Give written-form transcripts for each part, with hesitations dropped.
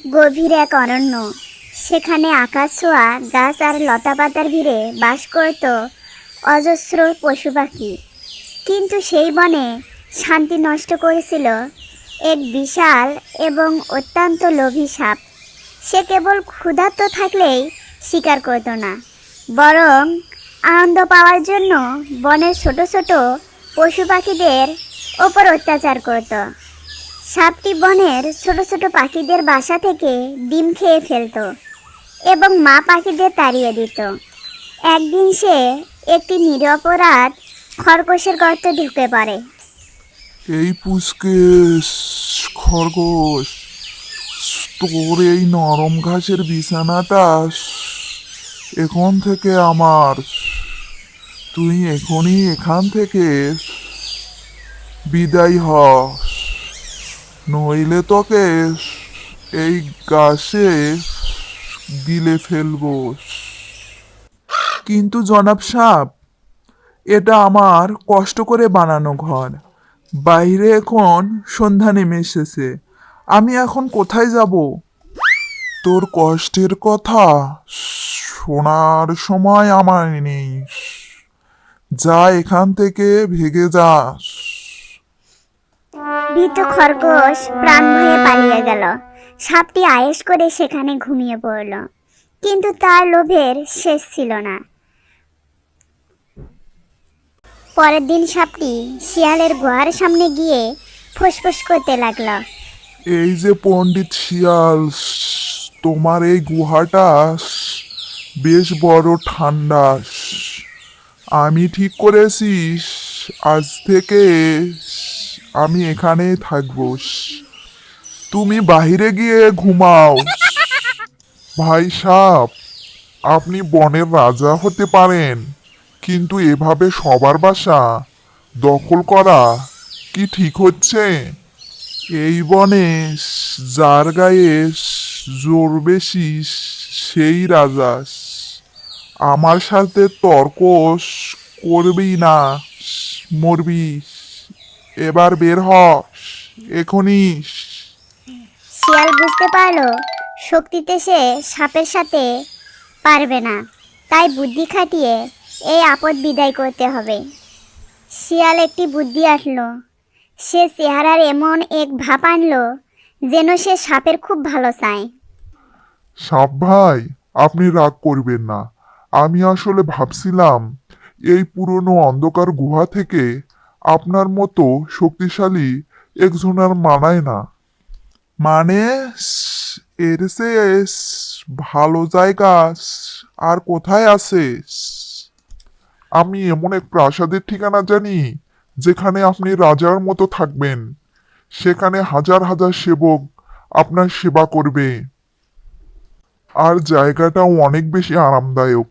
গভীর এক অরণ্য। সেখানে আকাশ ছোঁয়া গাছ আর লতাপাতার ভিড়ে বাস করত অজস্র পশু পাখি। কিন্তু সেই বনে শান্তি নষ্ট করেছিল এক বিশাল এবং অত্যন্ত লোভী সাপ। সে কেবল ক্ষুধার্ত থাকলেই শিকার করত না, বরং আনন্দ পাওয়ার জন্য বনের ছোট ছোট পশু পাখিদের ওপর অত্যাচার করত। সাপটি বনের ছোট ছোট পাখিদের বাসা থেকে ডিম খেয়ে ফেলত এবং মা পাখিদের তাড়িয়ে দিত। একদিন সে একটি নিরপরাধ খরগোশের গর্তে ঢুকে পড়ে। এই পুচকেস খরগোশ, তোর এই নরম ঘাসের বিছানাটা এখন থেকে আমার। তুই এখনই এখান থেকে বিদায় হ, নইলে তোকে এই গাছে গিলে ফেলবো। কিন্তু জনাব সাহেব, এটা আমার কষ্ট করে বানানো ঘর। বাইরে এখন সন্ধ্যা নেমে এসেছে, আমি এখন কোথায় যাব? তোর কষ্টের কথা শোনার সময় আমার নেই। যা এখান থেকে ভেগে যা। ভীত খরগোশ প্রাণ ভয়ে পালিয়ে গেল। সাপটি আয়েশ করে সেখানে ঘুমিয়ে পড়ল, কিন্তু তার লোভের শেষ ছিল না। পরের দিন সাপটি শিয়ালের গুহার সামনে গিয়ে ফুসফুস করতে লাগলো। এই যে পণ্ডিত শিয়াল, তোমার এই গুহাটা বেশ বড় ঠান্ডা। আমি ঠিক করেছি আজ থেকে আমি এখানেই থাকবো। তুমি বাইরে গিয়ে ঘুমাও। ভাই সাপ, আপনি বনের রাজা হতে পারেন, কিন্তু এভাবে সবার বাসা দখল করা কি ঠিক হচ্ছে? এই বনে যার গায়ে জোর বেশি সেই রাজা। আমার সাথে তর্ক করবি না, মরবি। এবার বের হ এখনই। শিয়াল বুঝতে পারলো শক্তিতে সে সাপের সাথে পারবে না, তাই বুদ্ধি খাটিয়ে এই আপদ বিদায় করতে হবে। শিয়াল একটি বুদ্ধি আসলো। সে চেহারার এমন এক ভাব আনলো যেন সে সাপের খুব ভালো চায়। সাপ ভাই, আপনি রাগ করবেন না। আমি আসলে ভাবছিলাম এই পুরনো অন্ধকার গুহা থেকে আপনার মতো শক্তিশালী একজনের মানায় না। মানে এর চেয়ে ভালো জায়গা আর কোথায় আছে? আমি এমন এক প্রাসাদের ঠিকানা জানি যেখানে আপনি রাজার মতো থাকবেন। সেখানে হাজার হাজার সেবক আপনার সেবা করবে, আর জায়গাটাও অনেক বেশি আরামদায়ক।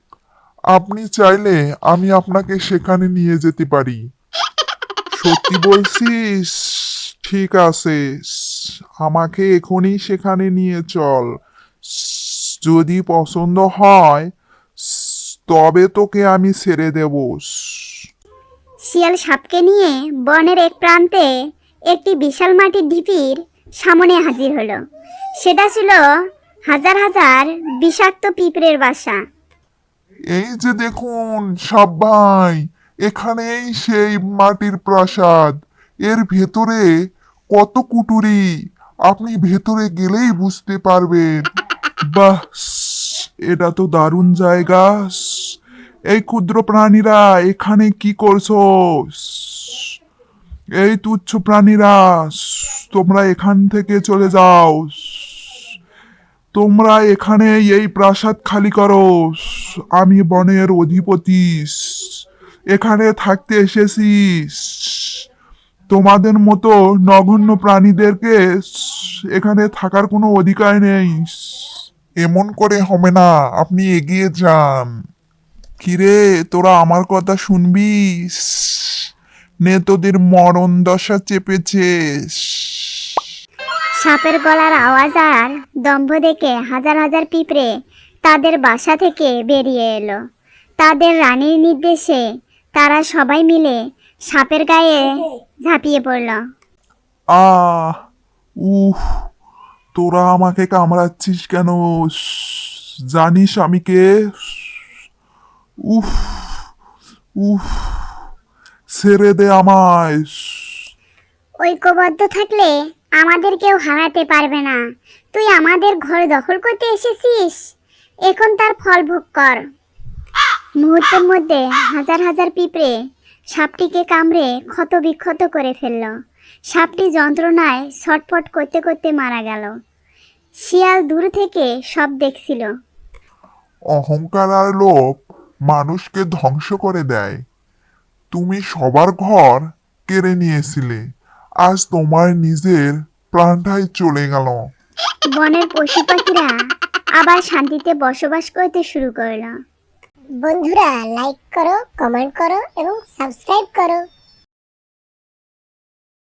আপনি চাইলে আমি আপনাকে সেখানে নিয়ে যেতে পারি। সত্যি বলছিস? ঠিক আছে, আমাকে এখনই সেখানে নিয়ে চল। যদি পছন্দ হয় তবে তোকে আমি ছেড়ে দেব। শিয়াল সাপকে নিয়ে বনের এক প্রান্তে একটি বিশাল মাটির ঢিপির সামনে হাজির হলো। সেটা ছিল হাজার হাজার বিষাক্ত পিঁপড়ের বাসা। এই যে দেখুন সাপ ভাই, এখানেই সেই মাটির প্রাসাদ। এর ভেতরে কত কুটুরি, আপনি ভেতরে গেলেই বুঝতে পারবেন। বাহ, এটা তো দারুণ জায়গা। এই ক্ষুদ্র প্রাণীরা এখানে কি করছো? এই তুচ্ছ প্রাণীরা, তোমরা এখান থেকে চলে যাও। তোমরা এখানে এই প্রাসাদ খালি করো। আমি বনের অধিপতি, এখানে থাকতে এসেছি। তোমাদের মতো নগণ্য প্রাণীদেরকে এখানে থাকার কোনো অধিকার নেই। এমন করে হবে না, আপনি এগিয়ে যান। কিরে, তোরা আমার কথা শুনবি? নে, তোদের মরণ দশা চেপেছে। সাপের গলার আওয়াজ আর দম্ভ দেখে হাজার হাজার পিঁপড়ে তাদের বাসা থেকে বেরিয়ে এলো। তাদের রানীর নির্দেশে তারা সবাই মিলে সাপের গায়ে ঝাঁপিয়ে পড়ল। আহ, উহ, তোরা আমাকে কামড়াচ্ছিস কেন? জানিস আমি কে? উফ, উফ, ছেড়ে দে আমায়। ঐক্যবদ্ধ থাকলে আমাদের কেউ হারাতে পারবে না। তুই আমাদের ঘর দখল করতে এসেছিস, এখন তার ফল ভোগ কর। মুহূর্তের মধ্যে হাজার হাজার পিঁপড়ে সাপটিকে কামড়ে ক্ষত বিক্ষত করে ফেলল। সাপটি যন্ত্রণায় ছটফট করতে করতে মারা গেল। শিয়াল দূর থেকে সব দেখছিল। অহংকার আর লোভ মানুষকে ধ্বংস করে দেয়। তুমি সবার ঘর কেড়ে নিয়েছিলে, আজ তোমার নিজের প্রাণটাই চলে গেল। বনের পশু পাখিরা আবার শান্তিতে বসবাস করতে শুরু করলো। বন্ধুরা, লাইক করো, কমেন্ট করো এবং সাবস্ক্রাইব করো।